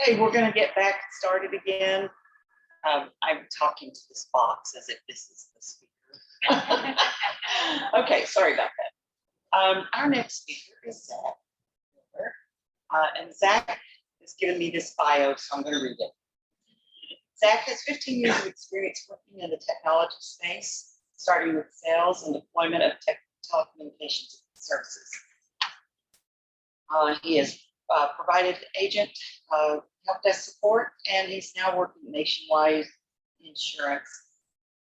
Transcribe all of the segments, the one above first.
Okay, we're going to get back started again. I'm talking to this box as if this is the speaker. Okay, sorry about that. Our next speaker is Zach. And Zach has given me this bio, so I'm going to read it. Zach has 15 years of experience working in the technology space, starting with sales and deployment of telecommunications services. He has provided agent help desk support, and he's now working nationwide insurance.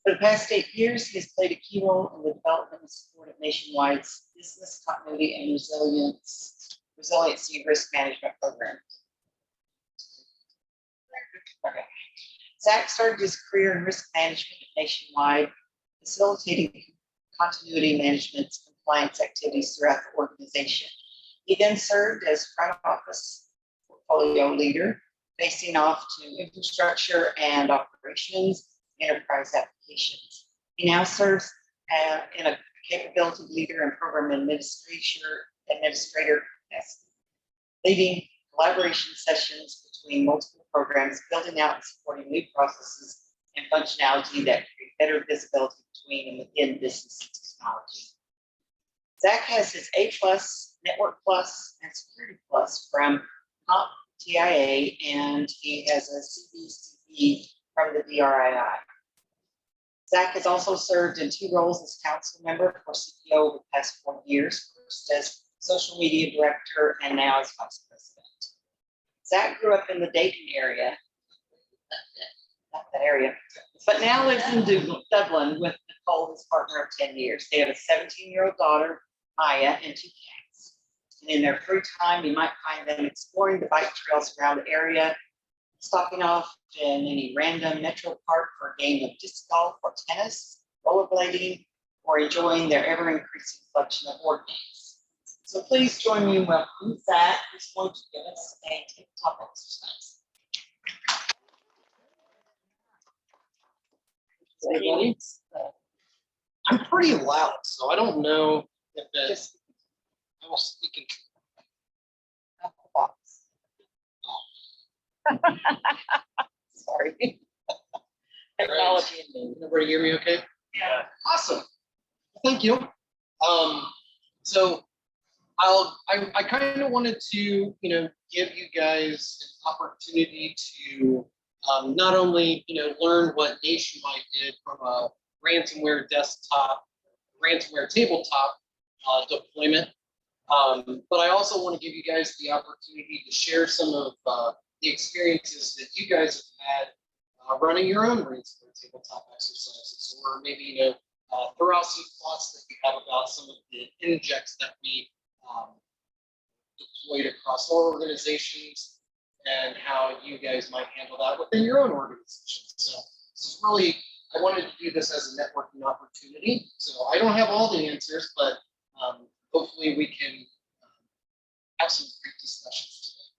For the past 8 years, he has played a key role in the development and support of Nationwide's business continuity and resiliency risk management program. Okay. Zach started his career in risk management at Nationwide, facilitating continuity management compliance activities throughout the organization. He then served as front office portfolio leader, facing off to infrastructure and operations, enterprise applications. He now serves in a capability leader and program administrator capacity, leading collaboration sessions between multiple programs, building out and supporting new processes and functionality that create better visibility between and within business and technology. Zach has his A+, Network Plus, and Security Plus from Comp TIA, and he has a CBCE from the DRII. Zach has also served in 2 roles as council member for CPO over the past 4 years, first as social media director and now as vice president. Zach grew up in the Dayton area, not that area, but now lives in Dublin with Nicole, his partner of 10 years. They have a 17-year-old daughter, Maya, and 2 cats. And in their free time, you might find them exploring the bike trails around the area, stopping off in any random metro park for a game of disc golf or tennis, rollerblading, or enjoying their ever-increasing collection of board games. So please join me in welcoming Zach, who's going to give us a tabletop exercise. Everybody? I'm pretty loud, so I don't know if that's. I will speak in. Sorry. Technology and me. Everybody hear me okay? Yeah. Awesome. Thank you. So I kind of wanted to, give you guys an opportunity to not only, learn what Nationwide did from a ransomware tabletop deployment, but I also want to give you guys the opportunity to share some of the experiences that you guys have had running your own ransomware tabletop exercises, or maybe throw out some thoughts that you have about some of the INJECTs that we deployed across our organizations and how you guys might handle that within your own organization. So this is really, I wanted to do this as a networking opportunity. So I don't have all the answers, but hopefully we can have some great discussions today.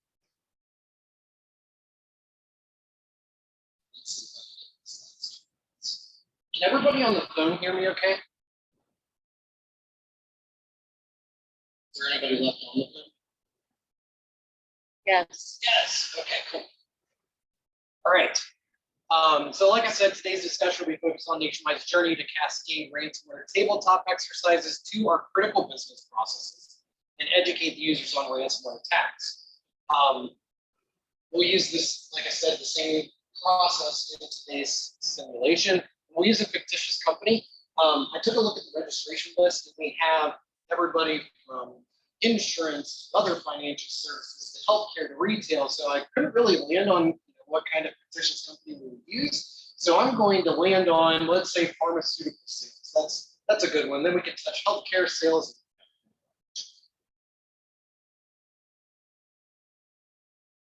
Let's see if I can get this slides. Can everybody on the phone hear me okay? Is there anybody left on the phone? Yes. Yes. Okay, cool. All right. So like I said, today's discussion will be focused on Nationwide's journey to cascade ransomware tabletop exercises to our critical business processes and educate the users on ransomware attacks. We'll use this, like I said, the same process in today's simulation. We'll use a fictitious company. I took a look at the registration list, and we have everybody from insurance, other financial services, to healthcare, to retail. So I couldn't really land on what kind of fictitious company we would use. So I'm going to land on, let's say, pharmaceutical sales. That's a good one. Then we can touch healthcare sales.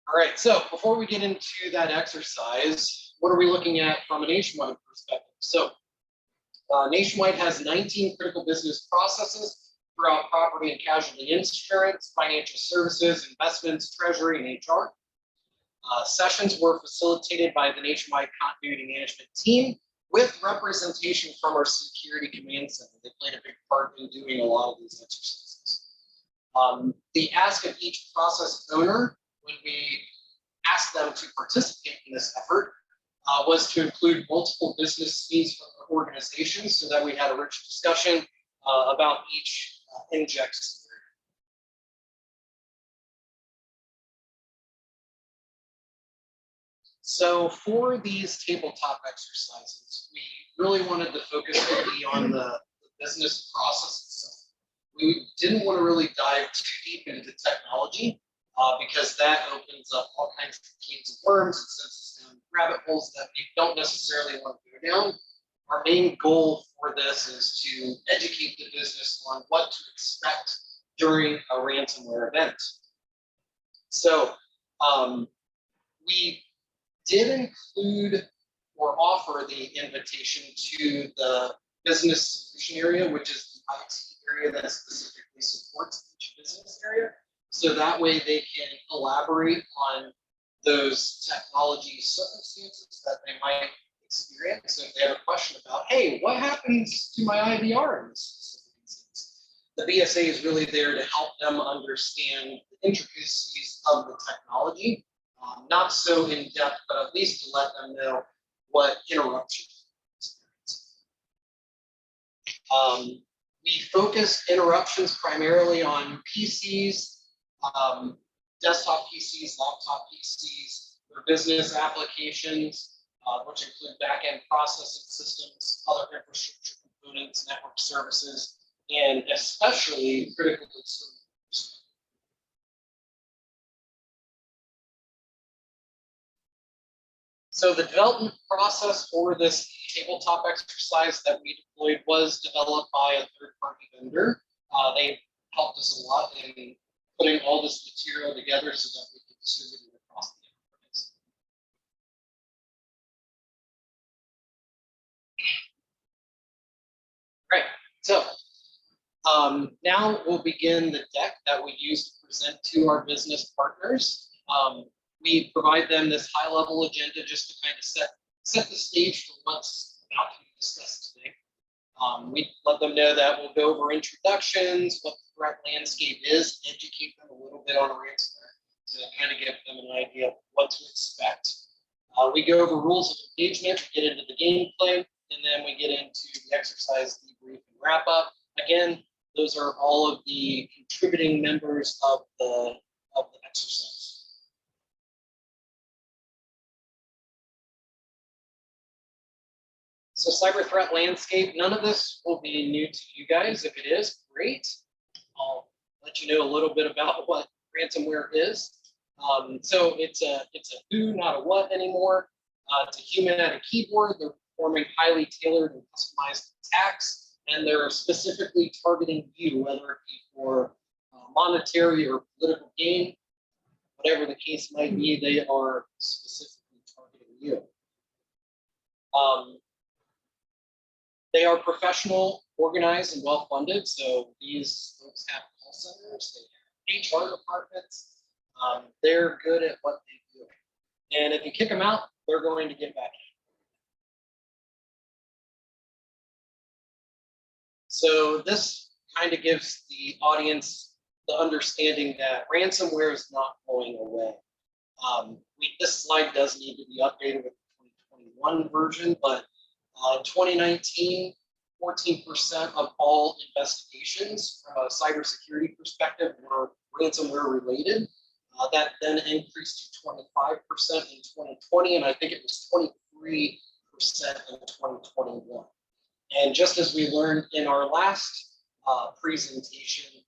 All right, so before we get into that exercise, what are we looking at from a Nationwide perspective? So Nationwide has 19 critical business processes throughout property and casualty insurance, financial services, investments, treasury, and HR. Sessions were facilitated by the Nationwide Continuity Management team with representation from our Security Command Center. They played a big part in doing a lot of these exercises. The ask of each process owner when we asked them to participate in this effort was to include multiple business needs from the organization so that we had a rich discussion about each INJECT scenario. So for these tabletop exercises, we really wanted to focus heavily on the business process itself. We didn't want to really dive too deep into technology because that opens up all kinds of cans of worms and sends us down rabbit holes that we don't necessarily want to go down. Our main goal for this is to educate the business on what to expect during a ransomware event. So we did include or offer the invitation to the business solution area, which is the IT area that specifically supports each business area. So that way they can elaborate on those technology circumstances that they might experience. So if they have a question about, hey, what happens to my IVR in this specific instance? The BSA is really there to help them understand the intricacies of the technology. Not so in depth, but at least to let them know what interruptions we focus interruptions primarily on PCs, desktop PCs, laptop PCs, their business applications, which include back-end processing systems, other infrastructure components, network services, and especially critical servers. So the development process for this tabletop exercise that we deployed was developed by a third-party vendor. They helped us a lot in putting all this material together so that we could distribute it across the enterprise. Right, so now we'll begin the deck that we use to present to our business partners. We provide them this high-level agenda just to kind of set the stage for what's about to be discussed today. We let them know that we'll go over introductions, what the threat landscape is, educate them a little bit on ransomware to kind of give them an idea of what to expect. We go over rules of engagement, get into the gameplay, and then we get into the exercise debrief and wrap up. Again, those are all of the contributing members of the exercise. So cyber threat landscape, none of this will be new to you guys. If it is, great. I'll let you know a little bit about what ransomware is. So it's a who, not a what anymore. It's a human at a keyboard. They're performing highly tailored and customized attacks, and they're specifically targeting you, whether it be for monetary or political gain, whatever the case might be, they are specifically targeting you. They are professional, organized, and well-funded. So these folks have call centers, they have HR departments. They're good at what they do. And if you kick them out, they're going to get back in. So this kind of gives the audience the understanding that ransomware is not going away. This slide does need to be updated with the 2021 version, but 2019, 14% of all investigations from a cybersecurity perspective were ransomware related. That then increased to 25% in 2020, and I think it was 23% in 2021. And just as we learned in our last presentation,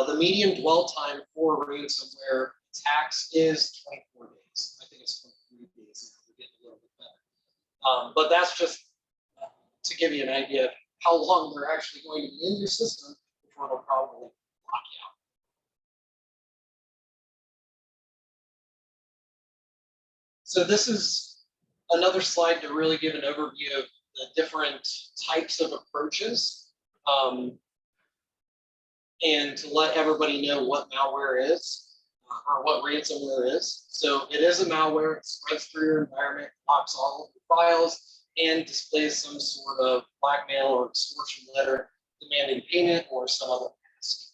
the median dwell time for ransomware attacks is 24 days. I think it's 23 days now. We're getting a little bit better. But that's just to give you an idea of how long they're actually going to be in your system before they'll probably lock you out. So this is another slide to really give an overview of the different types of approaches and to let everybody know what malware is or what ransomware is. So it is a malware, it spreads through your environment, locks all of the files, and displays some sort of blackmail or extortion letter demanding payment or some other task.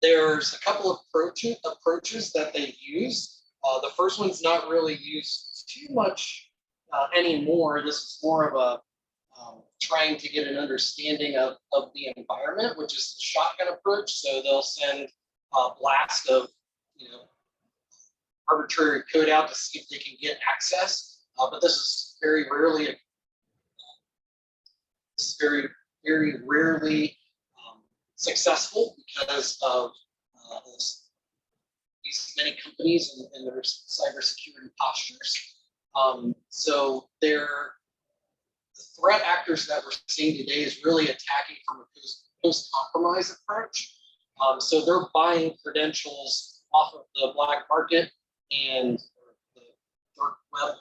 There's a couple of approaches that they use. The first one's not really used too much anymore. This is more of a trying to get an understanding of the environment, which is the shotgun approach. So they'll send a blast of, arbitrary code out to see if they can get access. But this is very rarely, very rarely successful because of these many companies and their cybersecurity postures. So the threat actors that we're seeing today is really attacking from a post-compromise approach. So they're buying credentials off of the black market and the dark web,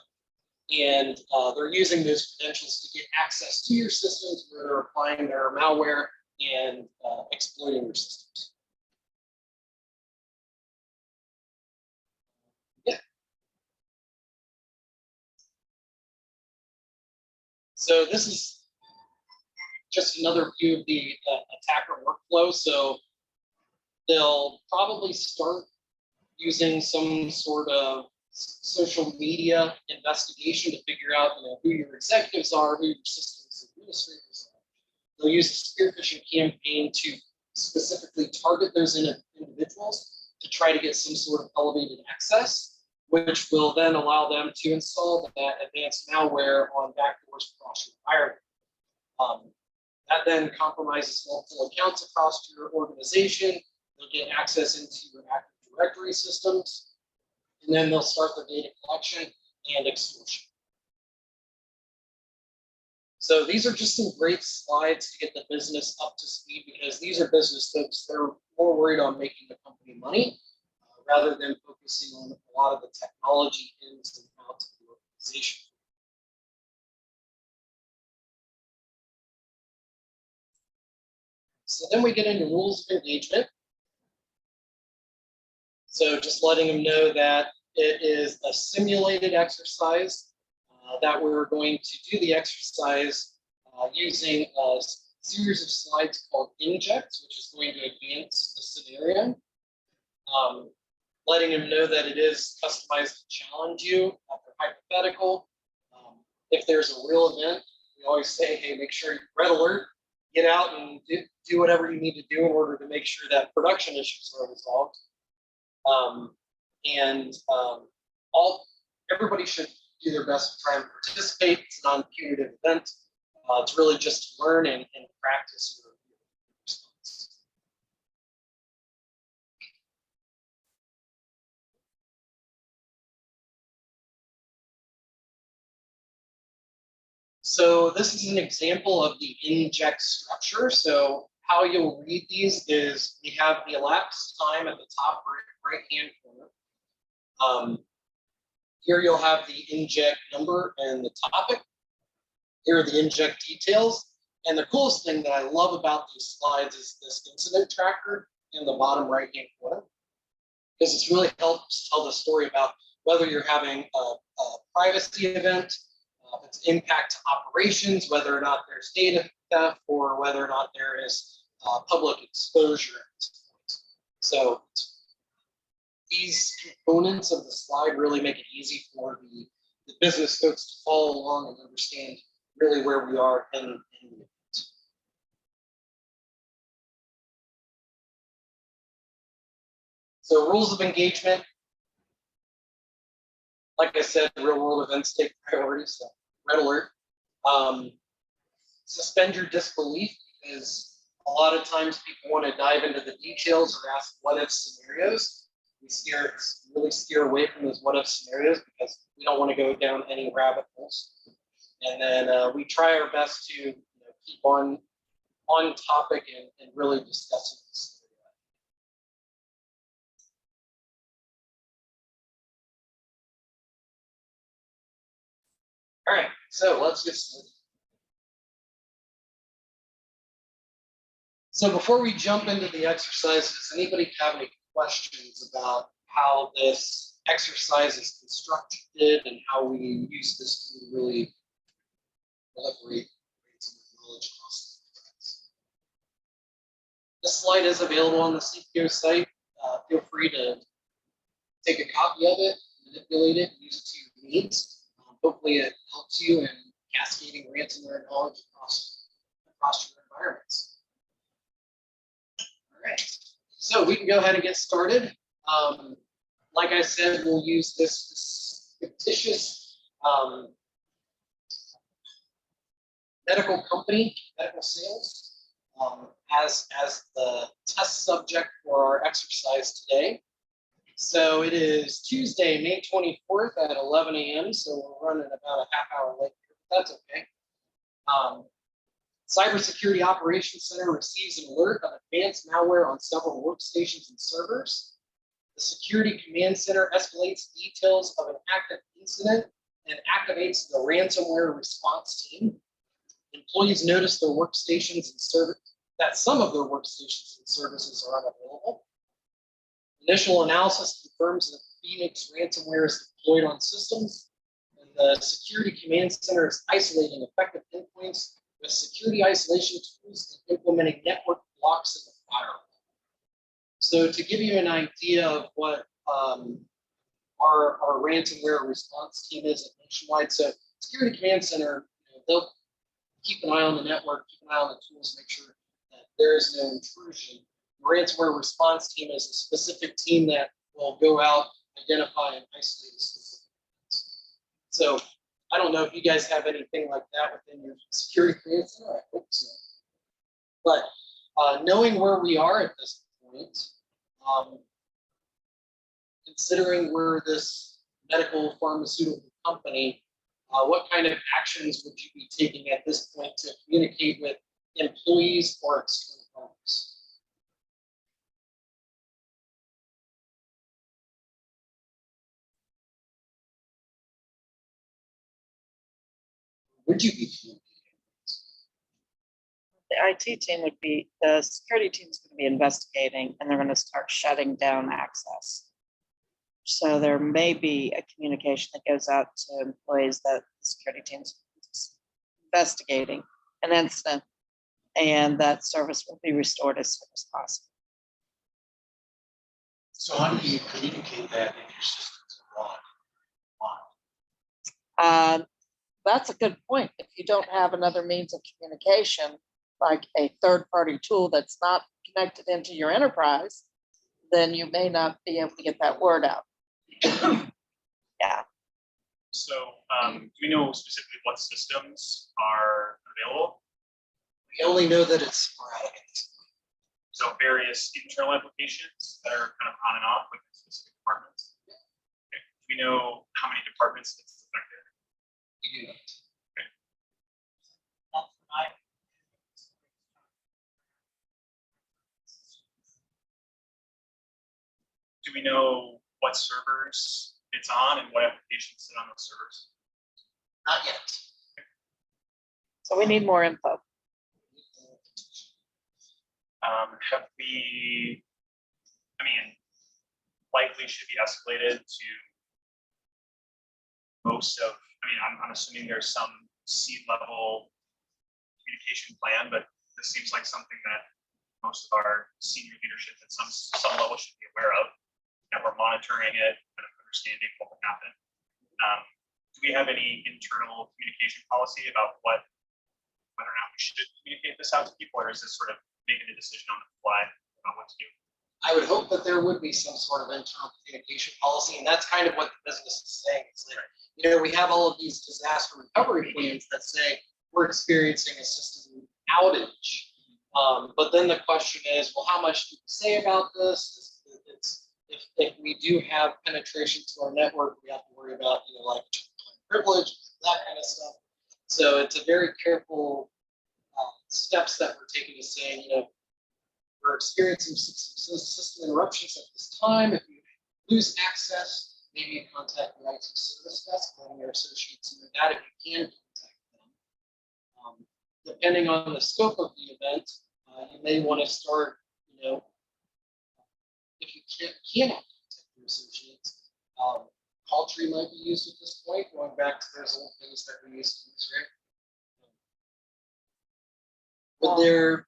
and they're using those credentials to get access to your systems where they're applying their malware and exploiting your systems. Yeah. So this is just another view of the attacker workflow. So they'll probably start using some sort of social media investigation to figure out who your executives are, who your systems administrators are. They'll use a spear phishing campaign to specifically target those individuals to try to get some sort of elevated access, which will then allow them to install that advanced malware on backdoors across your environment. That then compromises multiple accounts across your organization. They'll get access into your Active Directory systems, and then they'll start their data collection and extortion. So these are just some great slides to get the business up to speed, because these are business folks that are more worried on making the company money rather than focusing on a lot of the technology ins and outs of the organization. So then we get into rules of engagement. So just letting them know that it is a simulated exercise, that we're going to do the exercise using a series of slides called INJECT, which is going to advance the scenario. Letting them know that it is customized to challenge you after hypothetical. If there's a real event, we always say, hey, make sure you're red alert, get out and do whatever you need to do in order to make sure that production issues are resolved. Everybody should do their best to try and participate. It's a non-punitive event. It's really just to learn and practice your response. So this is an example of the INJECT structure. So how you'll read these is we have the elapsed time at the top right-hand corner. Here you'll have the INJECT number and the topic. Here are the INJECT details. And the coolest thing that I love about these slides is this incident tracker in the bottom right-hand corner, because this really helps tell the story about whether you're having a privacy event, if it's impact to operations, whether or not there's data theft, or whether or not there is public exposure at this point. So these components of the slide really make it easy for the business folks to follow along and understand really where we are in the event. So rules of engagement. Like I said, real world events take priority, so red alert. Suspend your disbelief, because a lot of times people want to dive into the details or ask what if scenarios. We really steer away from those what if scenarios because we don't want to go down any rabbit holes. And then we try our best to keep on topic and really discuss the scenario. All right, so let's get started. So before we jump into the exercise, does anybody have any questions about how this exercise is constructed and how we use this to really proliferate some knowledge across the enterprise? This slide is available on the CPO site. Feel free to take a copy of it, manipulate it, use it to your needs. Hopefully it helps you in cascading ransomware knowledge across your environments. All right, so we can go ahead and get started. Like I said, we'll use this fictitious medical company, medical sales, as the test subject for our exercise today. So it is Tuesday, May 24th at 11 a.m. So we're running about a half hour late here, but that's okay. Cybersecurity Operations Center receives an alert of advanced malware on several workstations and servers. The Security Command Center escalates details of an active incident and activates the ransomware response team. Employees notice their workstations and that some of their workstations and services are unavailable. Initial analysis confirms that Phoenix ransomware is deployed on systems, and the Security Command Center is isolating affected endpoints with security isolation tools and implementing network blocks in the firewall. So to give you an idea of what our ransomware response team is nationwide, so Security Command Center, they'll keep an eye on the network, keep an eye on the tools, make sure that there is no intrusion. The ransomware response team is a specific team that will go out, identify, and isolate specific things. So I don't know if you guys have anything like that within your security command center. I hope so. But knowing where we are at this point, considering we're this medical pharmaceutical company, what kind of actions would you be taking at this point to communicate with employees or external parties? Would you be communicating? The IT team would be, the security team is going to be investigating, and they're going to start shutting down access. So there may be a communication that goes out to employees that the security team's investigating an incident, and that service will be restored as soon as possible. So how do you communicate that if your systems are on? That's a good point. If you don't have another means of communication, like a third-party tool that's not connected into your enterprise, then you may not be able to get that word out. Yeah. So do we know specifically what systems are available? We only know that it's sporadic at this point. So various internal applications that are kind of on and off with specific departments. Okay. Do we know how many departments it's affected? We do not. Okay. Do we know what servers it's on and what applications sit on those servers? Not yet. So we need more info. Have we, I mean, likely should be escalated to most of, I mean, I'm assuming there's some C-level communication plan, but this seems like something that most of our senior leadership at some level should be aware of, that we're monitoring it, kind of understanding what will happen. Do we have any internal communication policy about whether or not we should communicate this out to people, or is this sort of making a decision on the fly about what to do? I would hope that there would be some sort of internal communication policy, and that's kind of what the business is saying. It's like, we have all of these disaster recovery plans that say we're experiencing a system outage. But then the question is, well, how much do we say about this? If we do have penetration to our network, we have to worry about, like privilege, that kind of stuff. So it's a very careful steps that we're taking to saying, we're experiencing system interruptions at this time. If you lose access, maybe you contact the IT service desk and your associates in that if you can contact them. Depending on the scope of the event, you may want to start, if you cannot contact your associates, call tree might be used at this point, going back to those old things that we used to use, right? Would there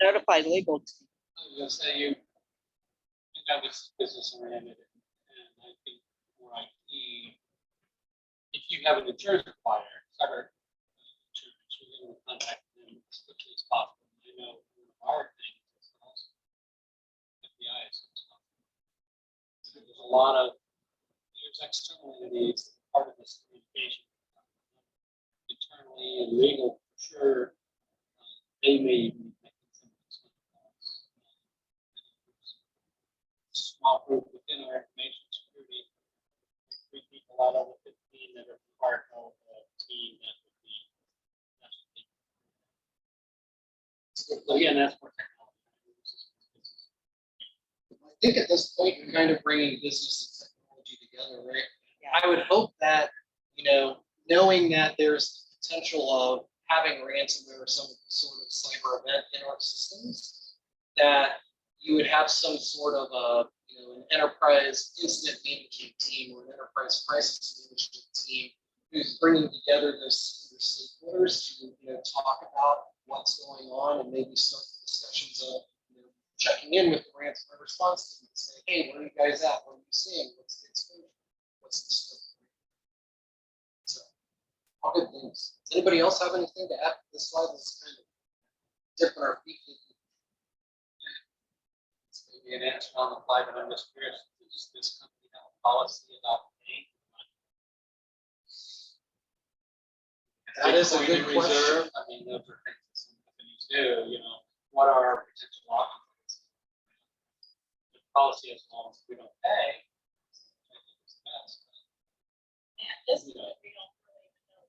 notify legal team. I was gonna say you, and that was business oriented, and I think for IT, if you have an insurance provider, cyber insurance, you're gonna contact them as quickly as possible. I know one of our things is also FBI is responsible. So there's a lot of, there's external entities, part of this communication. Internally and legal, for sure, they may be making some of these calls. Small group within our information security, 3 people out of the 15 that are part of the team that would be. That's what they- But again, that's where technology. I think at this point, you're kind of bringing business and technology together, right? Yeah. I would hope that, knowing that there's potential of having ransomware or some sort of cyber event in our systems, that you would have some sort of an enterprise incident management team or an enterprise crisis management team who's bringing together those senior stakeholders to talk about what's going on and maybe start the discussions of checking in with the ransomware response team and say, hey, where are you guys at? What are you seeing? What's the exposure? What's the scope? So, all good things. Does anybody else have anything to add to this slide? This is kind of dipping our feet in. It's maybe an answer on the fly, but I'm just curious, does this company have a policy about paying? That is a good question. Reserve? I mean, those are things that some companies do, what are our potential options? The policy, as long as we don't pay, I think it's best. Yeah, this is what we don't really even know.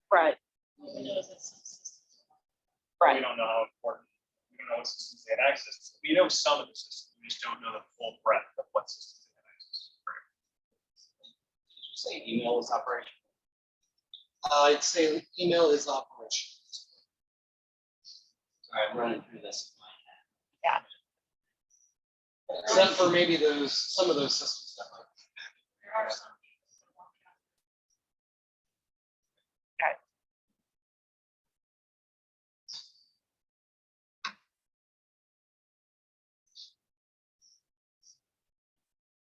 Right, All we know is that some systems are not. We right. don't know how important, we don't know what systems they have access to. We know some of the systems, we just don't know the full breadth of what systems they have access to. Did you say email is operational? I'd say email is operational. Sorry, I'm running through this. Except for maybe some of those systems that might. There are some things that won't be.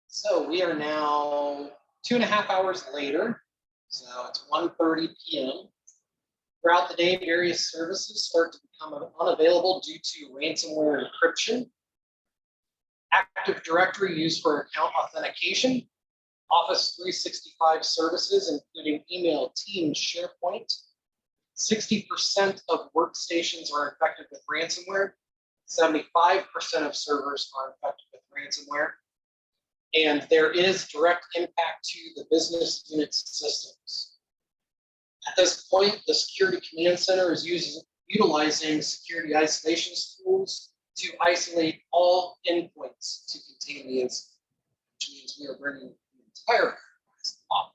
So we are now 2.5 hours later. So it's 1:30 p.m. Throughout the day, various services start to become unavailable due to ransomware encryption. Active Directory used for account authentication. Office 365 services, including email, Teams, SharePoint. 60% of workstations are infected with ransomware. 75% of servers are infected with ransomware. And there is direct impact to the business unit's systems. At this point, the Security Command Center is utilizing security isolation tools to isolate all endpoints to contain the incident, which means we are bringing the entire enterprise up.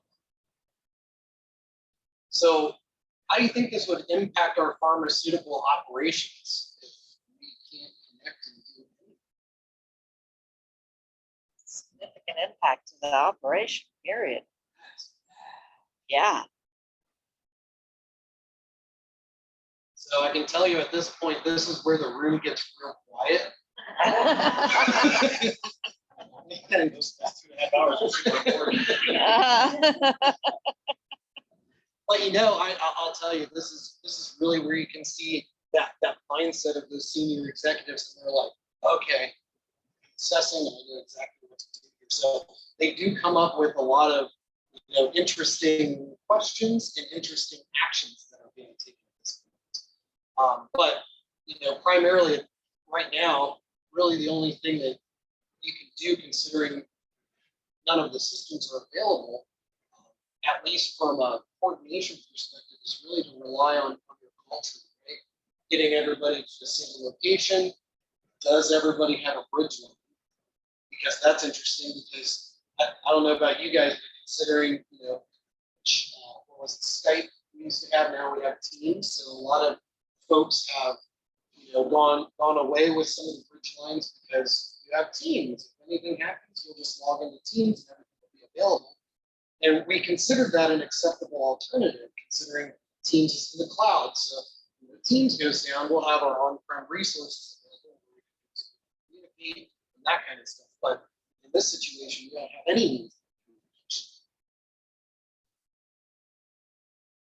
So how do you think this would impact our pharmaceutical operations if we can't connect and do anything? Significant impact to the operation, period. Yeah. So I can tell you at this point, this is where the room gets real quiet. And those 2.5 hours was pretty important. But I'll tell you, this is really where you can see that mindset of those senior executives, and they're like, okay, assessing, I know exactly what to do here. So they do come up with a lot of interesting questions and interesting actions that are being taken at this point. But primarily right now, really the only thing that you can do, considering none of the systems are available, at least from a coordination perspective, is really to rely on your culture, right? Getting everybody to a single location. Does everybody have a bridge line? Because that's interesting, because I don't know about you guys, but considering, what was it, Skype we used to have, now we have Teams. So a lot of folks have, gone away with some of the bridge lines because you have Teams. If anything happens, you'll just log into Teams and everything will be available. And we considered that an acceptable alternative, considering Teams is in the cloud. So Teams goes down, we'll have our on-prem resources available where we can communicate and that kind of stuff. But in this situation, you don't have any means of communication.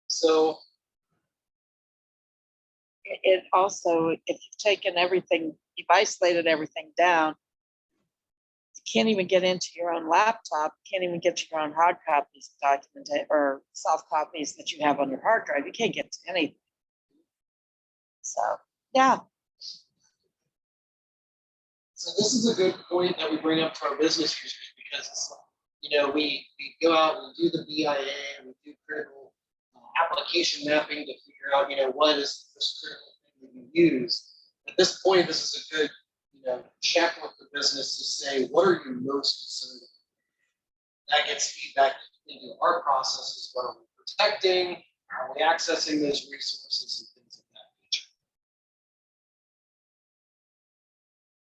So It also, if you've taken everything, you've isolated everything down, you can't even get into your own laptop, you can't even get to your own hard copies of documentation or soft copies that you have on your hard drive. You can't get to anything. So, yeah. So this is a good point that we bring up to our business users because it's, you know, we go out and do the BIA and we do critical application mapping to figure out, you know, what is this critical thing that you use. At this point, this is a good, you know, check with the business to say, what are you most concerned about? That gets feedback into our processes. What are we protecting? How are we accessing those resources and things of that nature?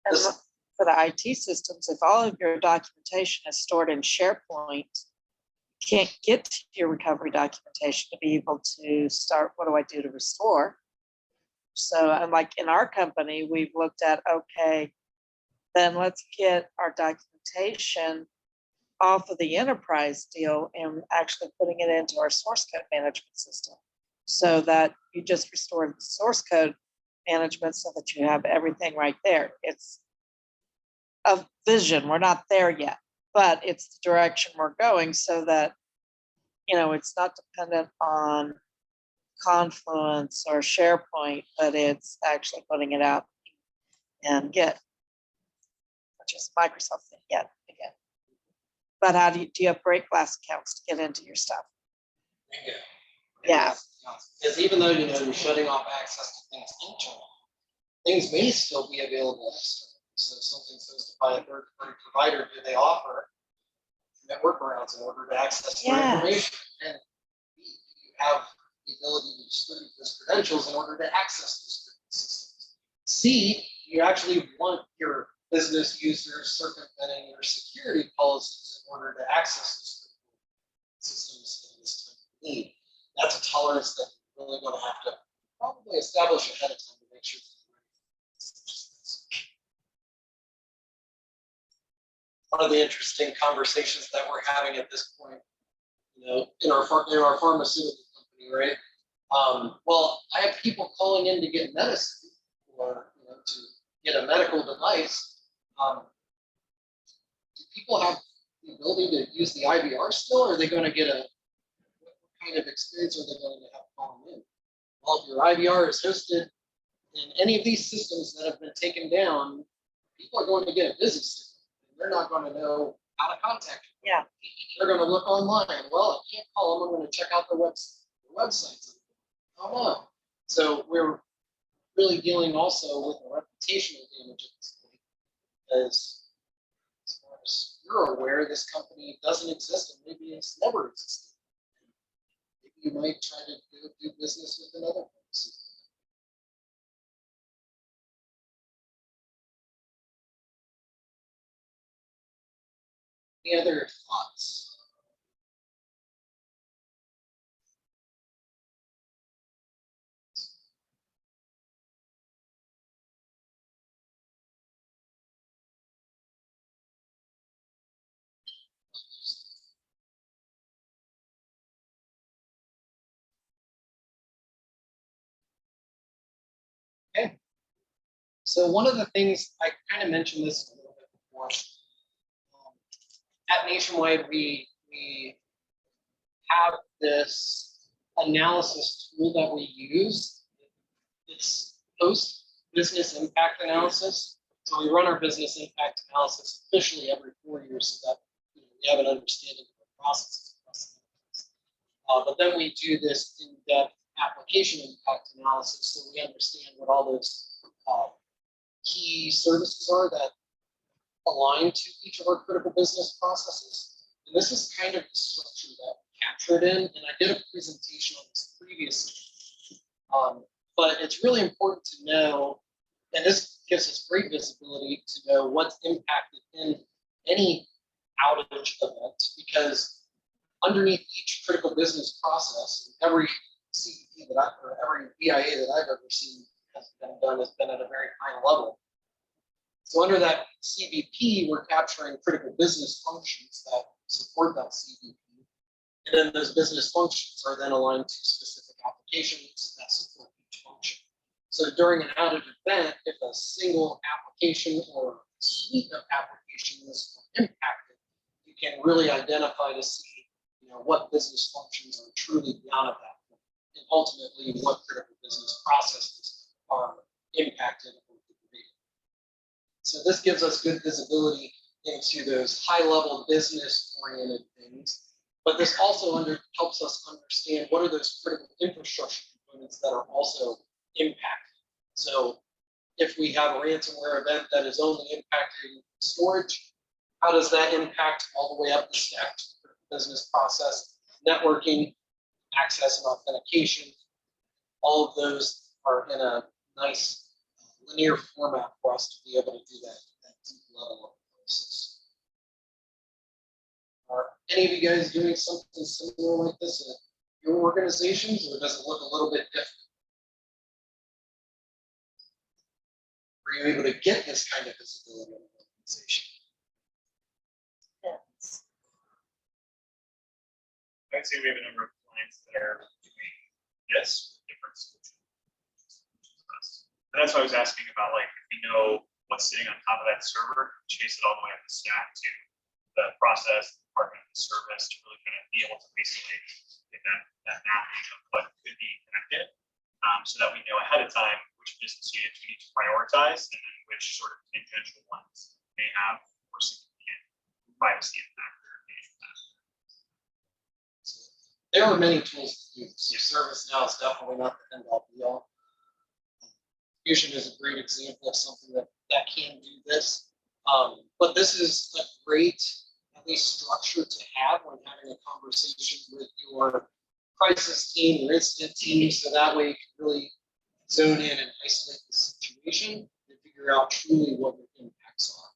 And This- for the IT systems, if all of your documentation is stored in SharePoint, you can't get to your recovery documentation to be able to start, what do I do to restore? So, and like in our company, we've looked at, okay, then let's get our documentation off of the enterprise deal and actually putting it into our source code management system so that you just restore the source code management so that you have everything right there. It's a vision. We're not there yet, but it's the direction we're going so that, you know, it's not dependent on Confluence or SharePoint, but it's actually putting it out and Git, which is Microsoft thing yet again. But how do you have break glass accounts to get into your stuff? Bingo. Yeah. Because even though, you know, you're shutting off access to things internally, things may still be available externally. So if something's hosted by a third-party provider, do they offer network workarounds in order to access their Yeah. information? And B, do you have the ability to distribute those credentials in order to access those systems? C, you actually want your business users circumventing your security policies in order to access those systems in this time of need. That's a tolerance that you're really going to have to probably establish ahead of time to make sure that you're ready for this. One of the interesting conversations that we're having at this point, you know, in our pharmaceutical company, right? Well, I have people calling in to get medicine or, you know, to get a medical device. Do people have the ability to use the IVR still, or are they going to get what kind of experience are they going to have calling in? Well, if your IVR is hosted in any of these systems that have been taken down, people are going to get a busy signal. They're not going to know how to contact you. Yeah. They're going to look online. Well, I can't call them. I'm going to check out the websites. Oh no. So we're really dealing also with a reputational damage at this point. As far as you're aware, this company doesn't exist and maybe it's never existed. Maybe you might try to do business with another place. Any other thoughts? Okay. So one of the things, I kind of mentioned this a little bit before. At Nationwide, we have this analysis tool that we use. It's post-business impact analysis. So we run our business impact analysis officially every 4 years so that, you know, we have an understanding of the processes. But then we do this in-depth application impact analysis so we understand what all those key services are that align to each of our critical business processes. And this is kind of the structure that we captured in, and I did a presentation on this previously. But it's really important to know, and this gives us great visibility to know what's impacted in any outage event, because underneath each critical business process, every CDP or every BIA that I've ever seen has been done has been at a very high level. So under that CBP, we're capturing critical business functions that support that CBP. And then those business functions are then aligned to specific applications that support each function. So during an outage event, if a single application or a suite of applications are impacted, you can really identify to see, what business functions are truly down at that point, and ultimately what critical business processes are impacted or degraded. So this gives us good visibility into those high-level business-oriented things, but this also helps us understand what are those critical infrastructure components that are also impacted. So if we have a ransomware event that is only impacting storage, how does that impact all the way up the stack to the business process, networking, access and authentication? All of those are in a nice linear format for us to be able to do that deep level of analysis. Are any of you guys doing something similar like this in your organizations, or does it look a little bit different? Are you able to get this kind of visibility in an organization? Yes. I'd say we have a number of clients that are doing this with different solutions. And that's why I was asking about, like, if we know what's sitting on top of that server, chase it all the way up the stack to the process, the department, the service, to really kind of be able to basically get that mapping of what could be connected, so that we know ahead of time which business units we need to prioritize and then which sort of tangential ones may have more significant privacy impact or engagement. So there are many tools to do this. ServiceNow is definitely not the end all be all. Fusion is a great example of something that can do this. But this is a great, at least, structure to have when having a conversation with your crisis team or incident team, so that way you can really zone in and isolate the situation and figure out truly what your impacts are.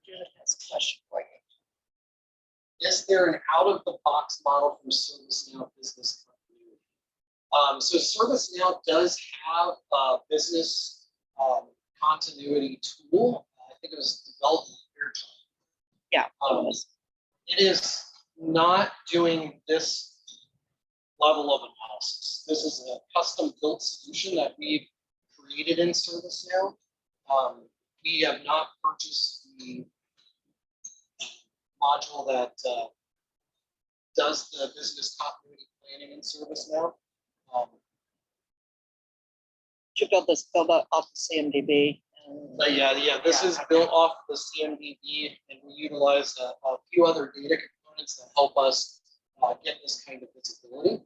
Judith has a question for you. Is there an out-of-the-box model for ServiceNow business continuity? So ServiceNow does have a business continuity tool. I think it was developed in their time. Yeah. It is not doing this level of analysis. This is a custom-built solution that we've created in ServiceNow. We have not purchased the module that does the business continuity planning in ServiceNow. You build off the CMDB. But yeah, this is built off the CMDB, and we utilize a few other data components that help us get this kind of visibility.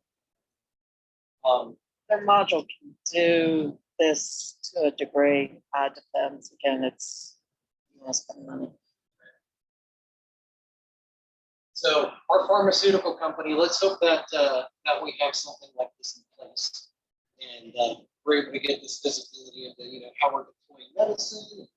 Their module can do this to a degree. Depends. Again, it's you want to spend money. So our pharmaceutical company, let's hope that that we have something like this in place, and we're able to get this visibility into how we're deploying medicine,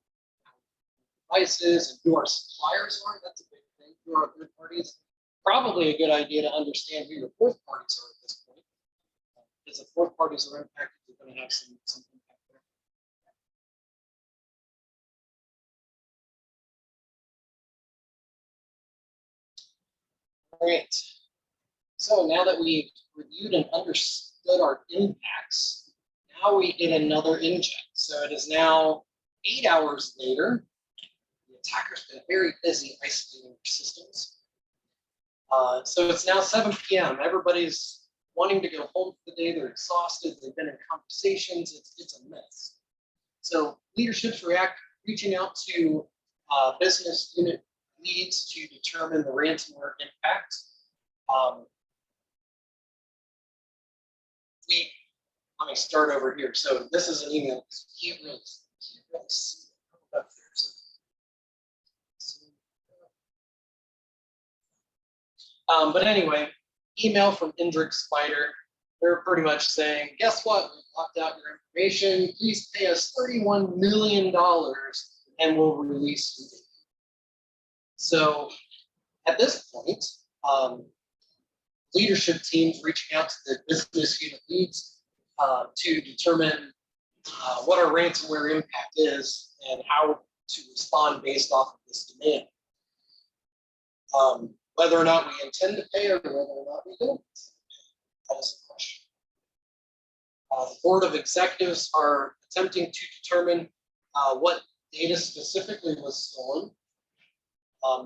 devices, and who our suppliers are. That's a big thing. Who are our third parties? Probably a good idea to understand who your fourth parties are at this point. Because if fourth parties are impacted, you're going to have some impact there. All right. So now that we've reviewed and understood our impacts, now we get another inject. So it is now 8 hours later. The attacker's been very busy isolating their systems. So it's now 7 p.m. Everybody's wanting to go home for the day. They're exhausted. They've been in conversations. It's a mess. So leadership's reaching out to business unit leads to determine the ransomware impact. Let me start over here. So this is an email because you can't really see it up there. But anyway, email from INJECT Spider. They're pretty much saying, guess what? We locked out your information. Please pay us $31 million and we'll release your data. So at this point, leadership teams reaching out to the business unit leads to determine what our ransomware impact is and how to respond based off of this demand. Whether or not we intend to pay or whether or not we don't, that is the question. The board of executives are attempting to determine what data specifically was stolen,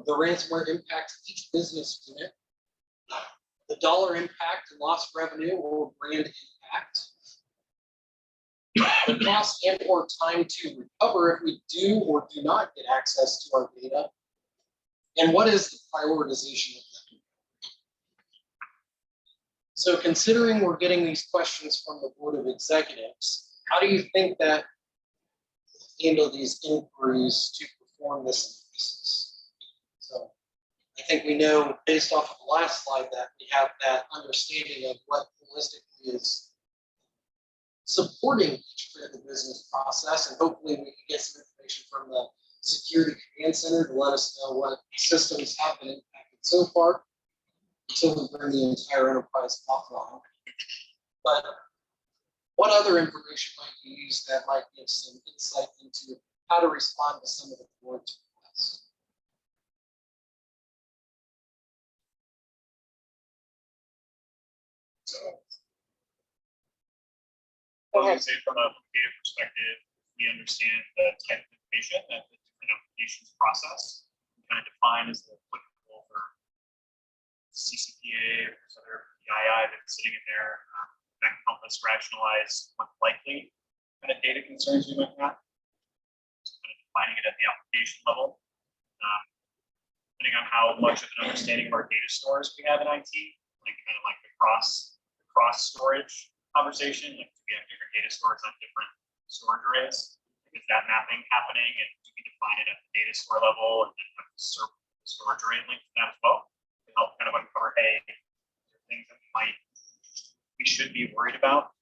the ransomware impact to each business unit, the dollar impact and lost revenue or brand impact, the cost and or time to recover if we do or do not get access to our data, and what is the prioritization of them. So considering we're getting these questions from the board of executives, how do you think that handle these inquiries to perform this analysis? So I think we know based off of the last slide that we have that understanding of what holistically is supporting each critical business process, and hopefully we can get some information from the security command center to let us know what systems have been impacted so far until we bring the entire enterprise offline. But what other information might be used that might give some insight into how to respond to some of the board's requests? So, Go I would ahead. say from a data perspective, we understand the type of information that the different applications process, and kind of define as the applicable for CCPA or there's other PII that's sitting in there that can help us rationalize what likely kind of data concerns we might have. Kind of defining it at the application level. Depending on how much of an understanding of our data stores we have in IT, like kind of like the cross storage conversation, like we have different data stores on different storage arrays. Is that mapping happening, and do we define it at the data store level and then have the storage array linked to that as well to help kind of uncover, hey, there are things that we should be worried about.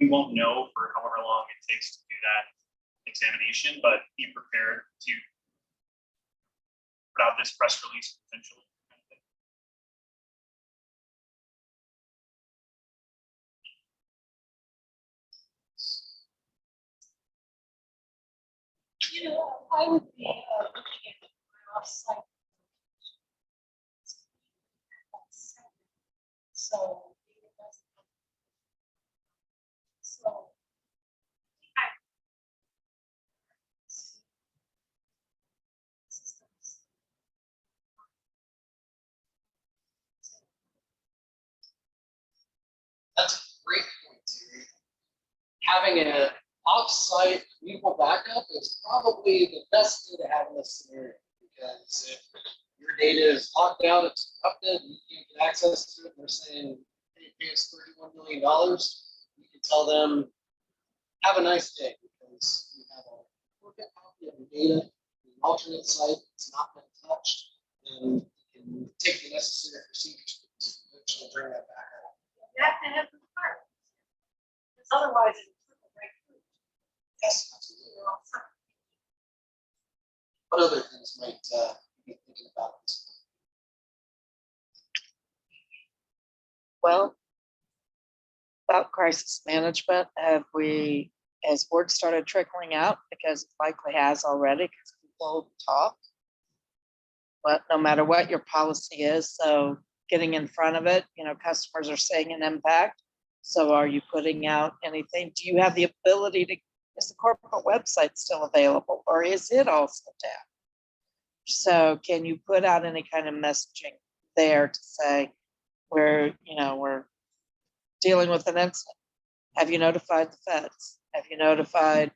We won't know for however long it takes to do that examination, but be prepared to put out this press release potentially. You know, I would be looking at my offsite. So. So. That's a great point, Terry. Having an off-site mutable backup is probably the best thing to have in this scenario, because if your data is locked out, it's corrupted, you can't get access to it, and they're saying, hey, pay us $31 million, you can tell them, have a nice day, because you have a forget copy of your data, in an alternate site, it's not been touched, and you can take the necessary procedures to eventually bring that back up. You have to have the part. Because otherwise it's right through. Yes, absolutely. You're all set. What other things might you be thinking about this? Well, about crisis management, has word started trickling out? Because it likely has already, because people talk. But no matter what your policy is, so getting in front of it, customers are seeing an impact. So are you putting out anything? Do you have the ability to, is the corporate website still available, or is it also down? So can you put out any kind of messaging there to say, we're dealing with an incident? Have you notified the feds? Have you notified,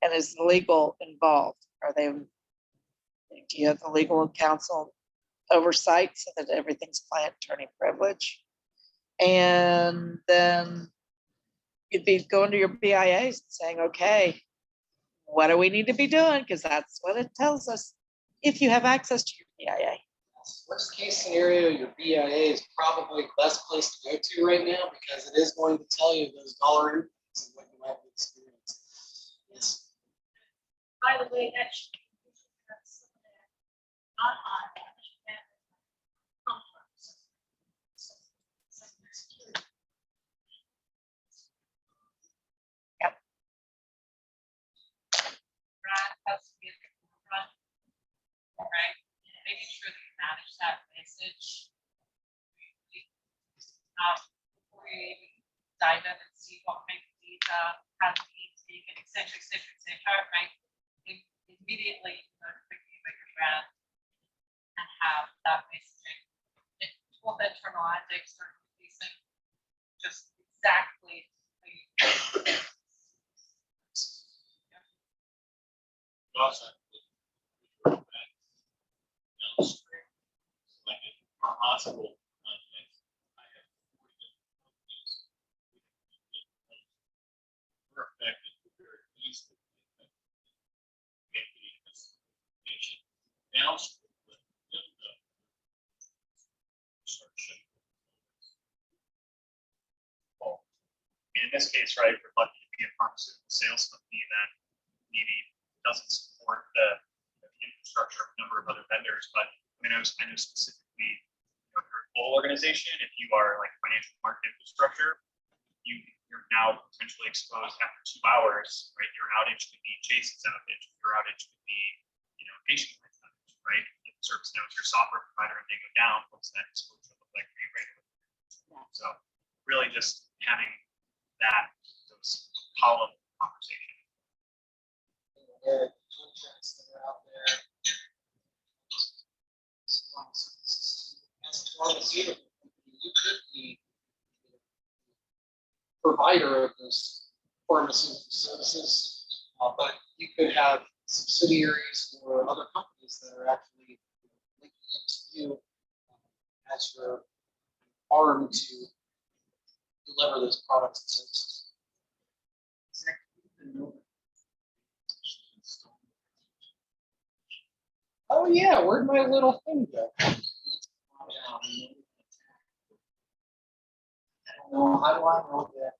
and is the legal involved? Do you have the legal counsel oversight so that everything's client attorney privilege? And then you'd be going to your BIAs and saying, okay, what do we need to be doing? Because that's what it tells us if you have access to your BIA. Worst case scenario, your BIA is probably the best place to go to right now, because it is going to tell you those dollar impacts and what you might experience. Yes. By the way, that should be some of that not on. INJECT started releasing just exactly. Also, downstream, like in our hospital context, I have 40 different companies. We're affected very easily. Downstream, but then start shutting. Well, in this case, right, we're lucky to be a pharmaceutical sales company that maybe doesn't support the infrastructure of a number of other vendors, but I know specifically, you're a global organization. If you are like financial market infrastructure, you're now potentially exposed after 2 hours, right? Your outage could be Chase's outage. Your outage could be, Nationwide's outage, right? If ServiceNow is your software provider and they go down, what's that exposure look like for you, right? So really just having those column conversation. There are contracts that are out there. As a pharmaceutical company, you could be provider of those pharmaceutical services, but you could have subsidiaries or other companies that are actually linking into you as your arm to deliver those products and services. Oh yeah, where'd my little thing go? I don't know. How do I know that?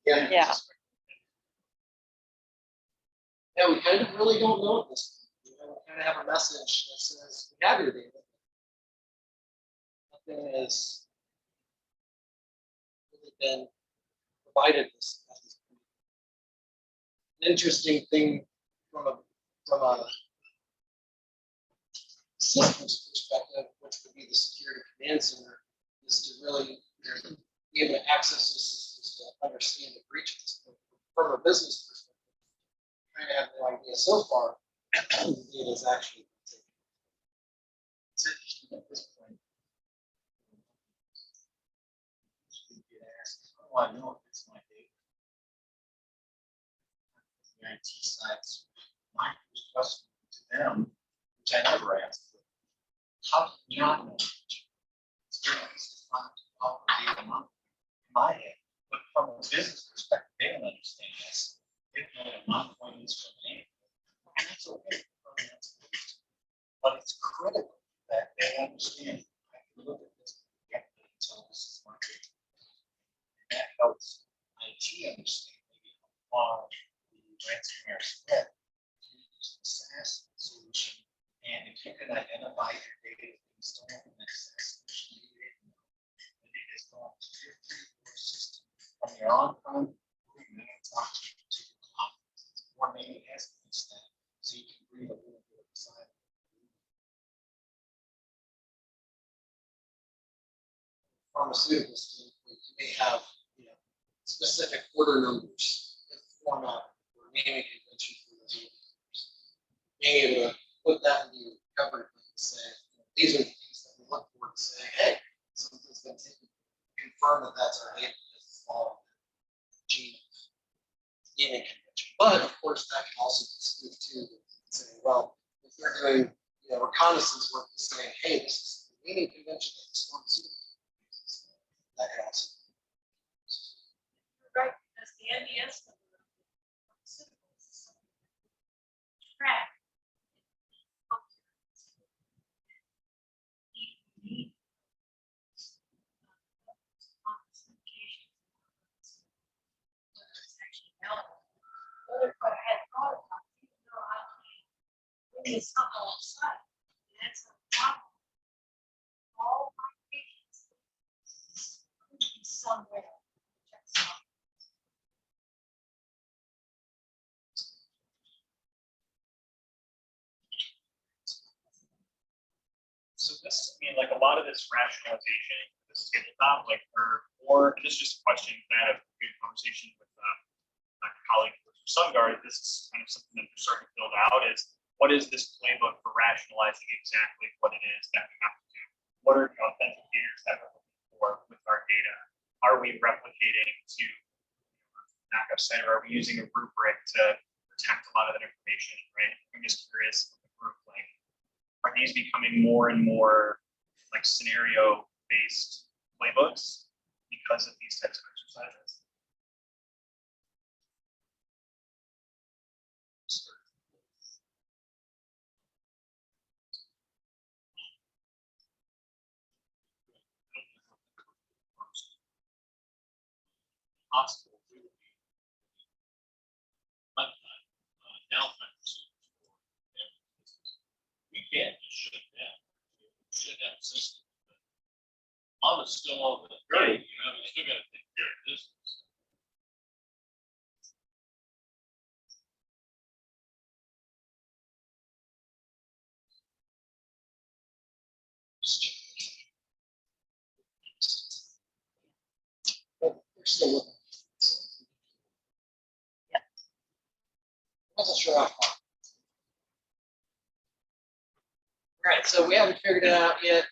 Yeah. Yeah. Yeah, we kind of really don't know at this point. We kind of have a message that says we have your data. Nothing has really been provided this at this point. An interesting thing from a systems perspective, which would be the security command center, is to really be able to access those systems to understand the breach at this point. From a business perspective, trying to have no idea so far, the data is actually taken. It's interesting at this point. You get asked, how do I know if it's my data? The IT sites, my first question to them, which I never asked, how do you not know? It's very easy to find all the data in my head, but from a business perspective, they don't understand this. They don't know that my point is from me, and that's okay. But it's critical that they understand. I can look at this and tell this is my data. And that helps IT understand maybe how far the ransomware spread. You use the SaaS solution, and if you can identify your data being stolen in that SaaS solution, the data is going to your 3-4 system from your on-prem, talk to the cloud, or maybe estimates that, so you can breathe a little bit of a sigh. Pharmaceutical standpoint, you may have specific order numbers in format or naming convention for those order numbers. Being able to put that into your recovery plan and say, these are the things that we look for to say, hey, something's been taken. Confirm that that's our data. This is all gene naming convention. But of course, that can also be spoofed too, and say, well, if they're doing reconnaissance work to say, hey, this is the naming convention of this pharmaceutical. That could also. Right, because the NDS number of pharmaceuticals is something that we track. It's not all side. That's a problem. All my patients somewhere. So this, like a lot of this rationalization, this tabletop, like, or this is just a question that I had a good conversation with my colleague who was SunGuard, this is kind of something that they're starting to build out is what is this playbook for rationalizing exactly what it is that we have to do? What are the authenticators that we're looking for with our data? Are we replicating to backup center? Are we using a rubric to protect a lot of that information, right? I'm just curious, like, are these becoming more and more like scenario-based playbooks because of these types of exercises? Hospital, we would be downtime procedures for every business. We can't just shut it down. We shut down the system. Mom is still on the grid, you know, we still gotta take care of business. But we're still looking. Yeah. Wasn't sure how far. Right, so we haven't figured it out yet.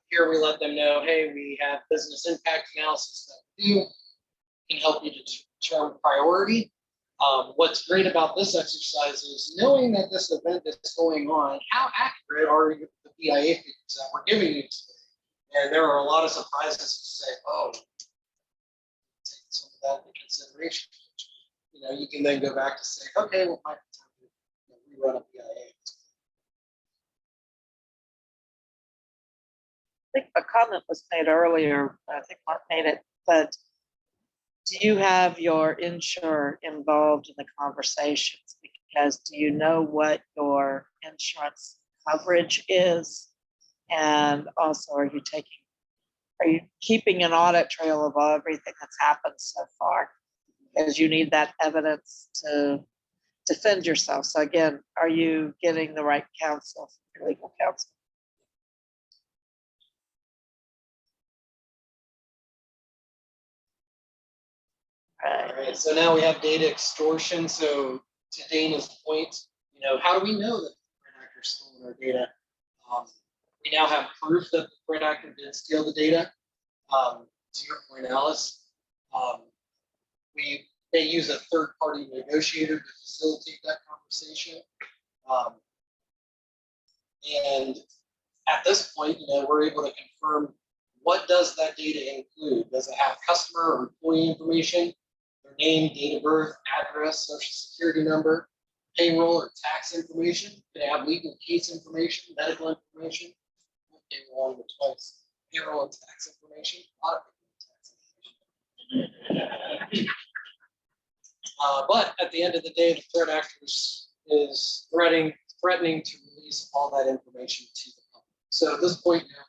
Here we let them know, hey, we have business impact analysis that we do, can help you determine priority. What's great about this exercise is knowing that this event is going on, how accurate are the BIA figures that we're giving you today? And there are a lot of surprises to say, oh, take some of that into consideration. You know, you can then go back to say, okay, well, might be time to rerun a BIA. I think a comment was made earlier, I think Mark made it, but do you have your insurer involved in the conversations? Because do you know what your insurance coverage is? And also, are you keeping an audit trail of everything that's happened so far? Because you need that evidence to defend yourself. So again, are you getting the right counsel from your legal counsel? All right, so now we have data extortion. So to Dana's point, you know, how do we know that the threat actor stole our data? We now have proof that the threat actor did steal the data. To your point, Alice, they use a third-party negotiator to facilitate that conversation. And at this point, you know, we're able to confirm what does that data include? Does it have customer or employee information? Their name, date of birth, address, social security number, payroll or tax information? Could it have legal case information, medical information? Payroll and twice. Payroll and tax information. A lot of payroll and tax information. But at the end of the day, the threat actor is threatening to release all that information to the public. So at this point now,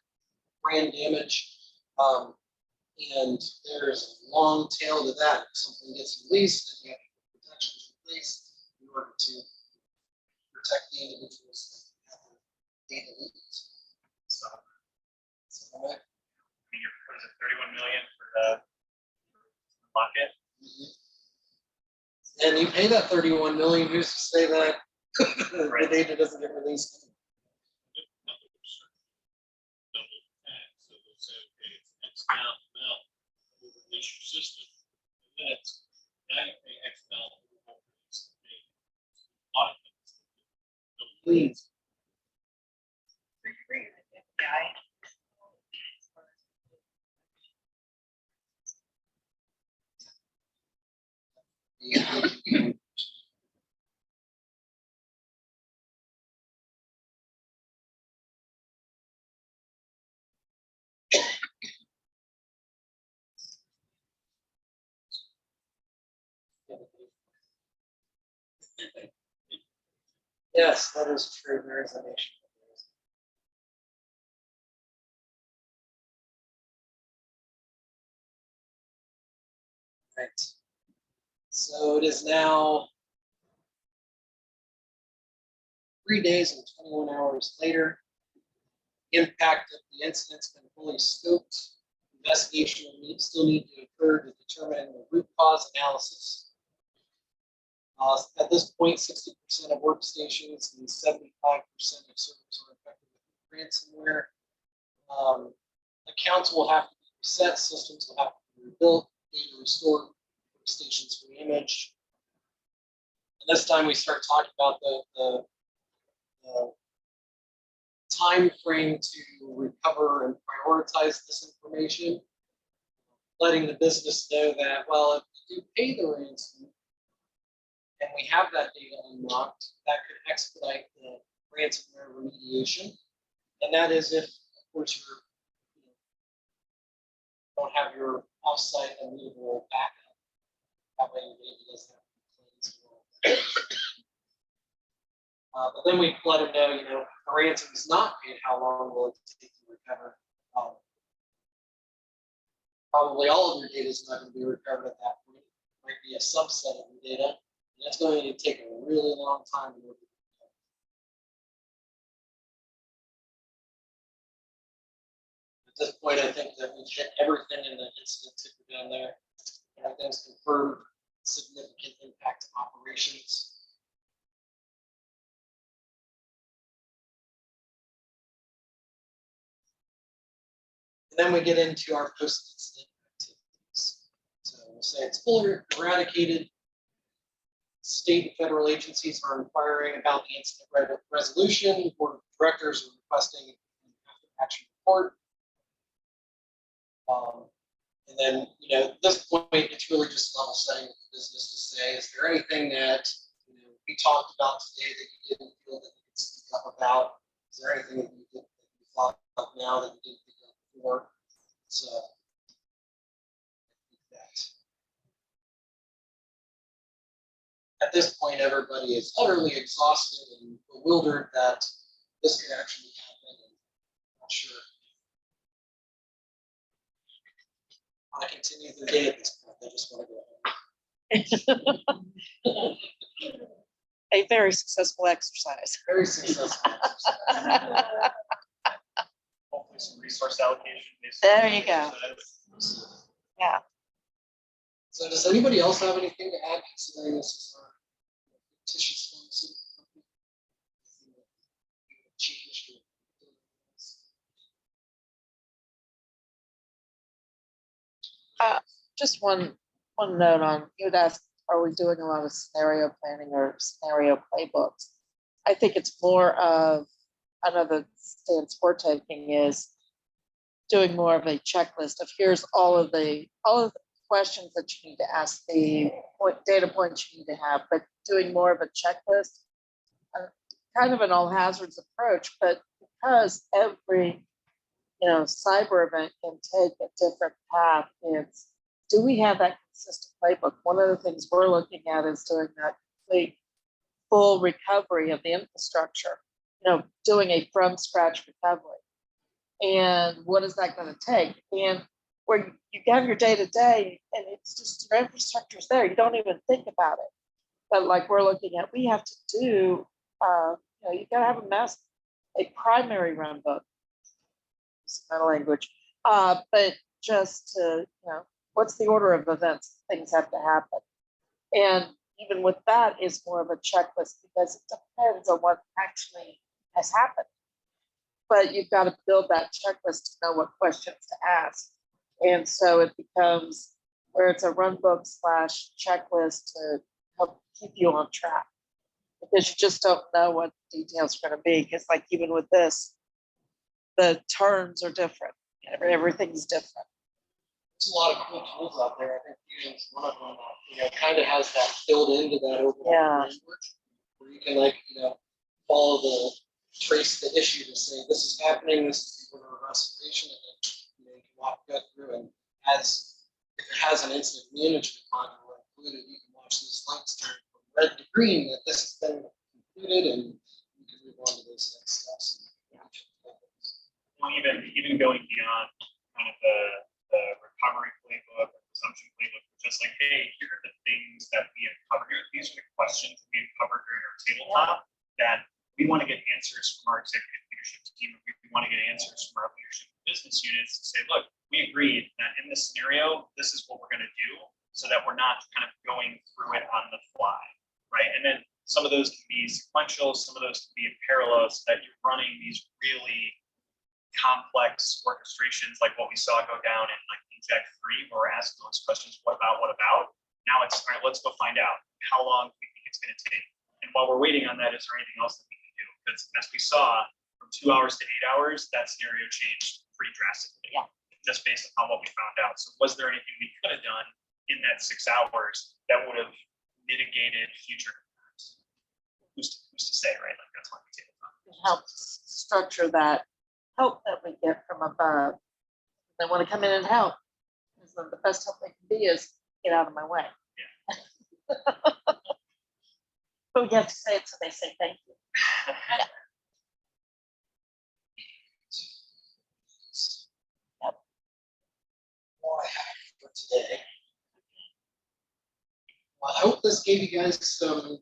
brand damage, and there's a long tail to that. If something gets released, then you have to put protections in place in order to protect the individuals that have the data leaked. So, I mean, what is it, 31 million for the market? And you pay that 31 million, who's to say that the data doesn't get released? So they'll say, okay, it's X amount, we'll release your system. And then it's, now you pay X amount, we'll release the data. A lot of things. Please. Yes, that is true. There is a nation. Right. So it is now 3 days and 21 hours later. Impact of the incident's been fully scoped. Investigation will still need to occur to determine the root cause analysis. At this point, 60% of workstations and 75% of servers are affected with ransomware. Accounts will have to be reset, systems will have to be rebuilt, data restored, workstations reimaged. And this time we start talking about the time frame to recover and prioritize this information, letting the business know that, well, if we do pay the ransom and we have that data unlocked, that could expedite the ransomware remediation. And that is if, of course, don't have your offsite immutable backup. That way your data doesn't have to be cleansed. But then we let them know, the ransom is not paid, how long will it take to recover? Probably all of your data is not going to be recovered at that point. It might be a subset of your data, and that's going to take a really long time to recover. At this point, I think that we've hit everything in the incident ticker down there. Everything's confirmed, significant impact to operations. And then we get into our post-incident activities. So we'll say it's fully eradicated. State and federal agencies are inquiring about the incident resolution. Board of directors are requesting an after-action report. And then, at this point, it's really just level setting with the business to say, is there anything that we talked about today that you didn't feel that you could speak up about? Is there anything that you thought of now that you didn't think of before? So, at this point, everybody is utterly exhausted and bewildered that this could actually happen. And I'm not sure. Want to continue their day at this point. They just want to go home. A very successful exercise. Very successful exercise. Hopefully some resource allocation. There you go. Yeah. So does anybody else have anything to add, considering this is our fictitious pharmaceutical company? Anything that changed or Just one note on, you'd asked, are we doing a lot of scenario planning or scenario playbooks? I think it's more of, another stance we're taking is doing more of a checklist of here's all of the questions that you need to ask, the data points you need to have, but doing more of a checklist, kind of an all hazards approach, but because every cyber event can take a different path, it's, do we have that consistent playbook? One of the things we're looking at is doing that complete full recovery of the infrastructure, doing a from scratch recovery. And what is that going to take? And where you have your day to day and it's just your infrastructure's there, you don't even think about it. But like we're looking at, we have to do, you got to have a primary run book, mental language, but just to, what's the order of events? Things have to happen. And even with that is more of a checklist because it depends on what actually has happened. But you've got to build that checklist to know what questions to ask. And so it becomes where it's a run book / checklist to help keep you on track. Because you just don't know what the details are going to be. Because like even with this, the terms are different. Everything's different. There's a lot of cool tools out there. I think Fusion is one of them that kind of has that built into that overall framework, where you can follow trace the issue to say this is happening, this is the order of restoration, and then you can go through and if it has an incident management module included, you can watch those lights turn from red to green that this has been concluded, and you can move on to those next steps. Well, even going beyond kind of the recovery playbook or presumption playbook, just like, hey, here are the things that we have covered. These are the questions that we have covered during our tabletop that we want to get answers from our executive leadership team. We want to get answers from our leadership business units to say, look, we agreed that in this scenario, this is what we're going to do so that we're not kind of going through it on the fly, right? Some of those can be sequential, some of those can be in parallel, so that you're running these really complex orchestrations like what we saw go down in like INJECT 3, where we're asking those questions, what about, what about? Now it's, all right, let's go find out how long do we think it's going to take. And while we're waiting on that, is there anything else that we can do? Because as we saw, from 2 hours to 8 hours, that scenario changed pretty drastically. Yeah. Just based upon what we found out. So was there anything we could have done in that 6 hours that would have mitigated future attacks? Who's to say, right? Like that's why we take it on. It helps structure that help that we get from above. They want to come in and help. So the best help they can be is get out of my way. Yeah. But we have to say it so they say thank you. All I have for today. Well, I hope this gave you guys some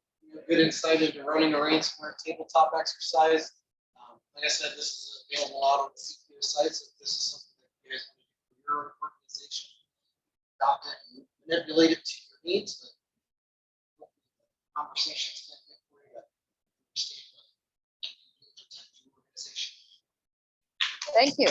good insight into running a ransomware tabletop exercise. Like I said, this is available out on the CPO site, so if this is something that you guys want to do for your organization, adopt it and manipulate it to your needs, but conversations can get for you to understand what you can do to protect your organization. Thank you.